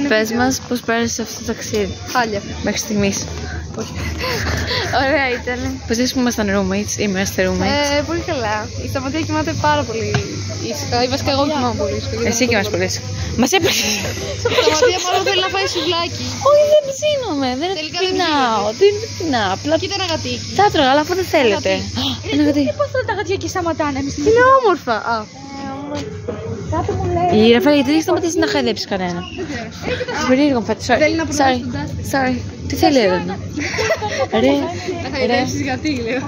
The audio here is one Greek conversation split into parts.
Πες μας πώς πέρασες αυτό το ταξίδι. Χάλια. Μέχρι στιγμής. Ωραία ήταν. Πώς είπες που ήμασταν roommates, είμαστε roommates. Πολύ καλά. Η Σταματία κοιμάται πάρα πολύ ήσυχα. Ή βασικά εγώ κοιμάμαι πολύ ήσυχα. Εσύ κοιμάσαι πολύ ήσυχα. Μας έπαιξες. Η Σταματία μάλλον θέλει να φάει σουβλάκι. Όχι, δεν ψήνομαι. Δεν πεινάω. Δεν πεινάω. Απλά Κοίτα ένα γατίκι. θα έτρωγα, αλλά αφού δεν θέλετε. Ένα γατί. Πώς θέλουν τα γατιά εκεί σταματάνε εμείς. Είναι όμορφα. Κάτι μου λέει. Η Ραφαέλ, γιατί δεν σταματήσει να χαϊδέψει κανένα. Περίεργο μου φάτε. Θέλει να προλάβει τον Sorry. Τι θέλει εδώ. Ρε. Να χαϊδέψεις γατί, λέω.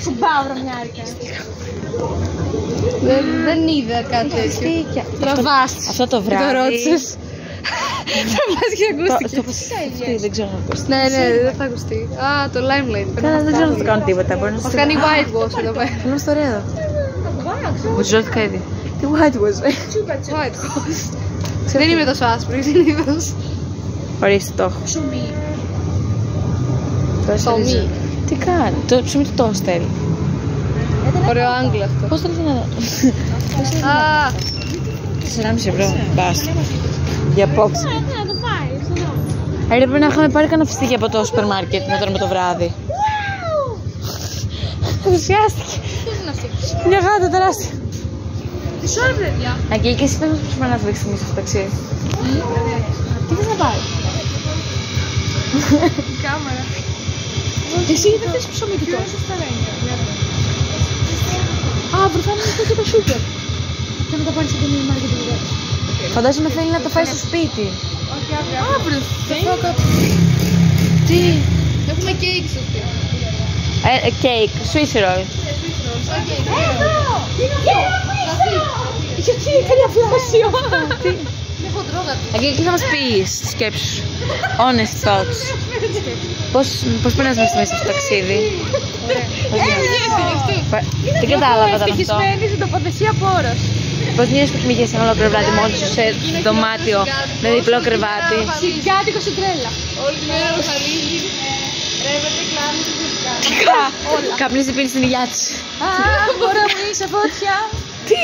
Κουμπάω βρωμιάρικα. Δεν είδα κάτι τέτοιο. Τραβάς. Αυτό το βράδυ. Το ρώτησες. Τραβάς και ακούστηκε. Δεν ξέρω να ακούσει. Ναι, δεν θα ακουστεί. Α, το Limelight. Καλά, δεν ξέρω να το κάνω τίποτα. Μας κάνει whitewash εδώ πέρα. Είμαι στο ρέδο. Μου τζιώθηκα ήδη. Τι whitewash. Whitewash. Δεν είμαι τόσο άσπρη συνήθως. Ορίστε το έχω. Ψωμί. Τι κάνει. Το ψωμί του το στέλνει. Ωραίο άγγλο αυτό. Πώς το λέει να δω. Α, 4,5 ευρώ. Μπας. Για απόψε. Να το φάει. Έπρεπε να είχαμε πάρει κανένα φιστίκι από το σούπερ μάρκετ να τρώμε το βράδυ. Ενθουσιάστηκε. Μια γάτα τεράστια. τι ώρα παιδιά. Αγγέλη, και εσύ πες μας πώς πρέπει να δείξεις εμείς αυτό το ταξίδι. Τι θες να πάρει. Η κάμερα. Εσύ δεν θες ψωμί του τόσο. Α, βρεθάμε αυτό και το σούπερ. Και να το πάρεις από την μάρκετ του γράμμα. Φαντάζομαι θέλει να το φάει στο σπίτι. Αύριο. Τι. Έχουμε κέικ στο σπίτι. Κέικ, Swiss roll. Γιατί έκανε αφλάσιο. Έχω τρώγα. Αγγέλη, τι θα μας πεις τις σκέψεις σου. Honest thoughts. Πώς περνάς μέσα στο ταξίδι. Τι κατάλαβα τώρα αυτό. Ευτυχισμένη στην τοποθεσία πόρος. Πώς νιώθεις που κοιμήθηκες ένα ολόκληρο βράδυ μόνος σου σε δωμάτιο με διπλό κρεβάτι. Συγκάτοικο στην τρέλα. Όλη τη μέρα ο Χαλίλη ρεύεται, κλάνει και Καπνίζει, πίνει στην υγειά της. Α, μπορώ να μου είσαι φωτιά. Τι.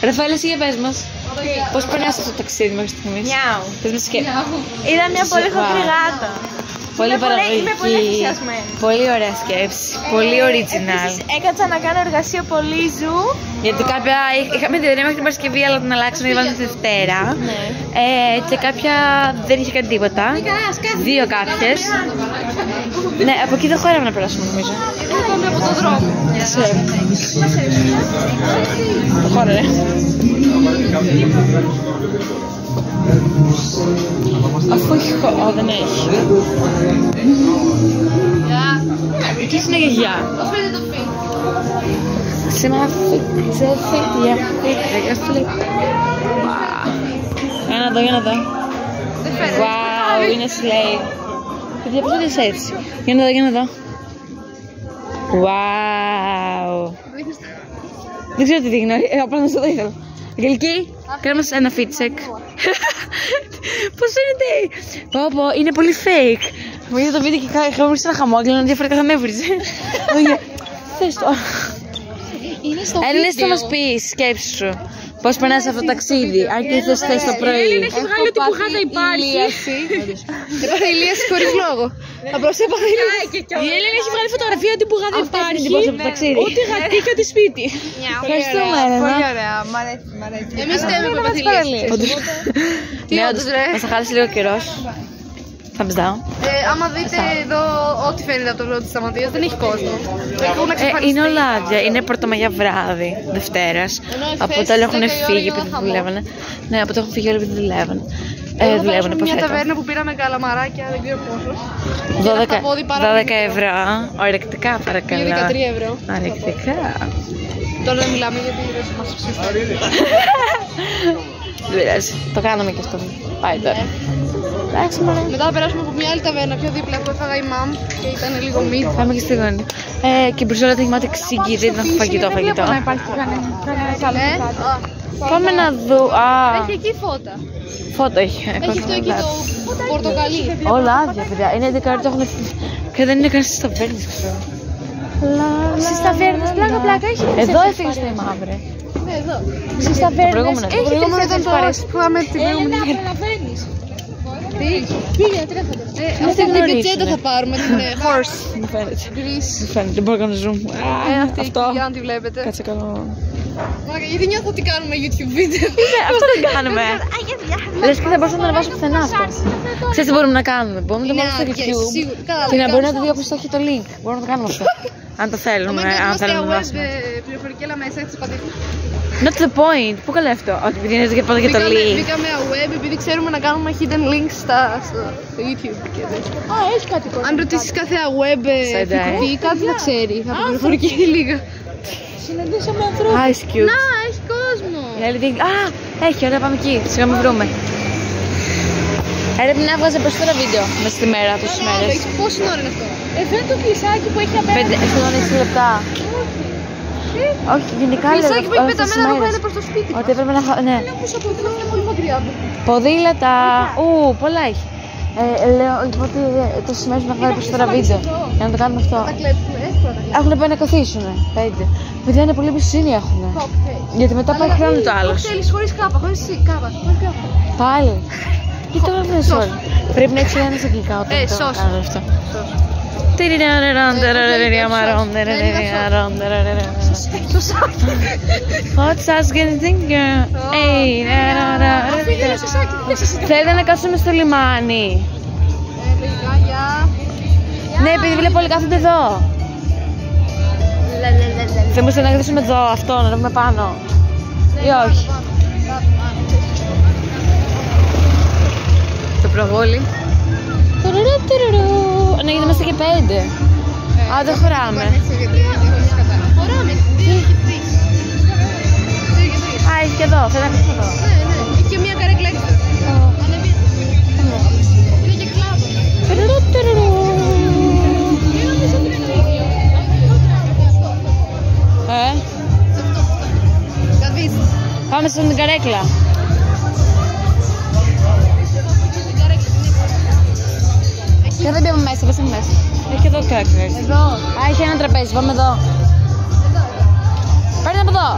Ραφαέλ, εσύ για πες μας. Πώς περνάς αυτό το ταξίδι μέχρι στιγμής. Μιάου. Πες μας σκέψεις. Είδα μια πολύ χοντρή γάτα. Πολύ Είμαι πολύ παραγωγική. ενθουσιασμένη. Πολύ ωραία σκέψη. Πολύ original. Έκατσα να κάνω εργασία πολύ ζου. Γιατί κάποια είχαμε τη δύναμη μέχρι την Παρασκευή, αλλά την αλλάξαμε γιατί βάλαμε τη Δευτέρα. Και κάποια δεν είχε κάνει τίποτα. Δύο κάποιες. Ναι, από εκεί δεν χώραμε να περάσουμε νομίζω. πάμε από τον δρόμο. Ξέρω. Το χώρο, ρε. Αφού έχει χώρο, δεν έχει. Τι είναι γεια. Πώς φαίνεται το φι. Σε φίτ, για φλιτ. Για να δω, για να δω. Δεν φαίνεται. Wow, είναι slave. Παιδιά, πώς θα δεις έτσι. Για να δω, για να δω. Wow. Δεν ξέρω τι δείχνω, απλά να σου το ήθελα. Αγγελική, κάνε μας ένα fit check. Πώς φαίνεται. Πω, είναι πολύ fake. Μου είδε το βίντεο και είχαμε ένα χαμόγελο, διαφορετικά θα με έβριζε. Θες το. Έλληνες, θα μας πεις, σκέψου σου. Πώς περνάς αυτό το ταξίδι, αν και θες το πρωί. Έχει βγάλει ότι που γάτα υπάρχει. Έπαθα ηλίαση χωρίς λόγο. Απλώς έπαθα ηλίαση. Η Έλληνα έχει βγάλει φωτογραφία ότι που γάτα υπάρχει. από το ταξίδι. Ότι γατί και ότι σπίτι. Ευχαριστούμε, Έλενα. Πολύ ωραία, μ' αρέσει. Εμείς στέλνουμε που έπαθα ηλίαση. Τι Ναι, όντως ρε. μας θα χάλασε λίγο καιρός. Thumbs down. Άμα δείτε εδώ ό,τι φαίνεται από το λόγο της Σταματίας, δεν έχει κόσμο. Έχουν εξαφανιστεί. Είναι όλα άδεια. Είναι πρωτομαγιά βράδυ Δευτέρας. Από το άλλο έχουν φύγει επειδή δουλεύανε. Ναι, από το έχουν φύγει όλοι επειδή δουλεύανε. Δουλεύουν, Μια υποθέτω. ταβέρνα που πήραμε καλαμαράκια, δεν ξέρω πόσο. 12 ευρώ. Ορεκτικά παρακαλώ. 13 ευρώ. Ορεκτικά. Τώρα δεν μιλάμε γιατί μας ψήφισαν. Δεν πειράζει. Το κάναμε και αυτό. Πάει τώρα. Εντάξει, μωρέ. Μετά θα περάσουμε από μια άλλη ταβέρνα πιο δίπλα που έφαγα η μαμ και ήταν λίγο μύθ. Πάμε και στη γωνία. Και η Μπριζόλα έχει μάθει ξύγκι, δεν ήταν φαγητό. Να υπάρχει κανένα άλλο. Πάμε να δούμε. Έχει εκεί φώτα. Φώτο έχει. Έχει αυτό εκεί το πορτοκαλί. Όλα άδεια, παιδιά. Είναι 11 ώρα, το έχουν. Και δεν είναι καν στις ταβέρνες, ξέρω. Στις ταβέρνες, πλάκα, έχει. Εδώ έφυγε στο μαύρη. Ναι, εδώ. Στις ταβέρνες προηγούμενο. Το προηγούμενο ήταν το που είχαμε την προηγούμενη. Καταλαβαίνεις. Πήγαινε, τρέφονται. Αυτή την πετσέτα θα πάρουμε, την horse. Μου φαίνεται. Grease. Μου φαίνεται, δεν μπορώ να κάνω zoom. Αυτή, Αυτό. για να τη βλέπετε. Κάτσε καλό. Μαλάκα, γιατί νιώθω ότι κάνουμε YouTube βίντεο. Αυτό δεν κάνουμε. Λες και δεν μπορούσα να το ανεβάσω πουθενά αυτό. Ξέρεις τι μπορούμε να κάνουμε. Μπορούμε να το βάλουμε στο YouTube και να μπορεί να το δει όπως το έχει το link. Μπορούμε να το κάνουμε αυτό. Αν το θέλουμε, αν θέλουμε να το βάσουμε. Πληροφορική, αλλά μέσα έτσι πατήσουμε. Not to the point. Πού καλά αυτό. Ότι επειδή είναι και πάντα και το link. Μπήκαμε web επειδή ξέρουμε να κάνουμε hidden links στο YouTube. Α, έχει κάτι κόσμο. Αν ρωτήσεις κάθε web τι κάτι θα ξέρει από πληροφορική λίγα. Συναντήσαμε ανθρώπους. Ice Cube. Να, έχει κόσμο. Α, έχει, ωραία, πάμε εκεί. Σιγά μην βρούμε. Έπρεπε να έβγαζε περισσότερα βίντεο μέσα στη μέρα, τόσες μέρες. Πόση ώρα είναι αυτό? Φαίνεται το κλεισάκι που έχει απέναντι. 5-6 λεπτά. Όχι, γενικά λέω Κλεισάκι που έχει πεταμένα ρούχα είναι προς το σπίτι. Ότι έπρεπε να. Ναι. Όπως από εδώ είναι πολύ μακριά. Ποδήλατα. Πολλά έχει. Λέω λοιπόν ότι τόσες μέρες να βγάλει περισσότερα βίντεο. Για να το κάνουμε αυτό. Τα κλέψουμε, εύκολα τα κλέψουμε. Έχουν πάει να καθίσουν. 5. Παιδιά είναι πολύ εμπιστοσύνη έχουν. Γιατί μετά πάει χρόνο το άλλο. Θέλεις χωρίς κάπα, χωρίς κάπα. Πάλι. Τι τώρα δεν σώζει. Πρέπει να ξέρει ένας αγγλικά όταν το κάνω αυτό. Hot sauce getting thinker. Θέλετε να κάτσουμε στο λιμάνι? Ναι, επειδή βλέπω όλοι κάθονται εδώ. Θέλουμε να καθίσουμε εδώ, αυτό, να δούμε πάνω. Ή όχι? Το προβόλι. Ναι, γιατί είμαστε και 5. Α, δεν χωράμε. Χωράμε, 2 και 3. Α, έχει και εδώ, θέλω να καθίσω εδώ. Ναι, έχει και μία καρέκλα έξω. Είναι και κλάδο. Πάμε στην καρέκλα. Και δεν μπαίνουμε μέσα, πέσαμε μέσα. Έχει εδώ crackers. Εδώ. Α, έχει ένα τραπέζι, πάμε εδώ. Παίρνει από εδώ.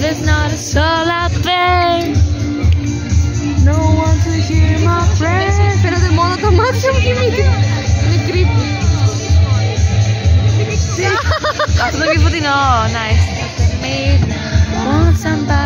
There's not a soul out there. No one to hear my prayer. Φαίνονται μόνο τα μάτια μου και η μύτη. Είναι creepy. Αυτό το πιο φωτεινό, nice. Want somebody